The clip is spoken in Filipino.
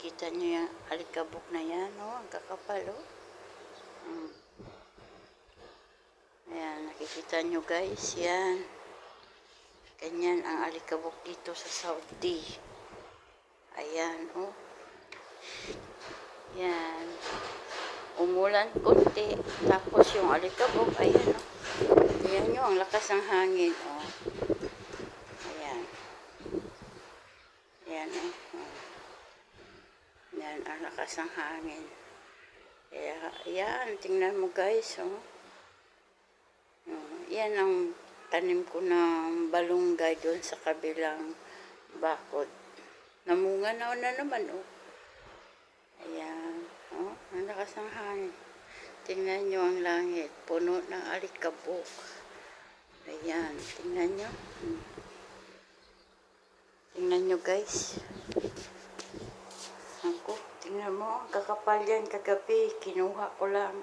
Nakikita nyo yung alikabok na yan, oh. Ang kakapal, oh. Ayan, nakikita nyo guys, yan. Ganyan ang alikabok dito sa Saudi. Ayan, oh. Yan. Umulan konti. Tapos yung alikabok, ayan, oh. Ayan nyo, ang lakas ng hangin, oh. Ayan. Ayan, oh. Yan, ang lakas ng hangin. Kaya, ayan, tingnan mo guys, oh. Yan ang tanim ko ng balunggay doon sa kabilang bakod. Namunga na naman, oh. Ayan, oh, ang lakas ng hangin. Tingnan nyo ang langit, puno ng alikabok. Ayan, tingnan nyo. Tingnan nyo guys. Ako, tingnan mo, kakapal yan kagabi. Kinuha ko lang.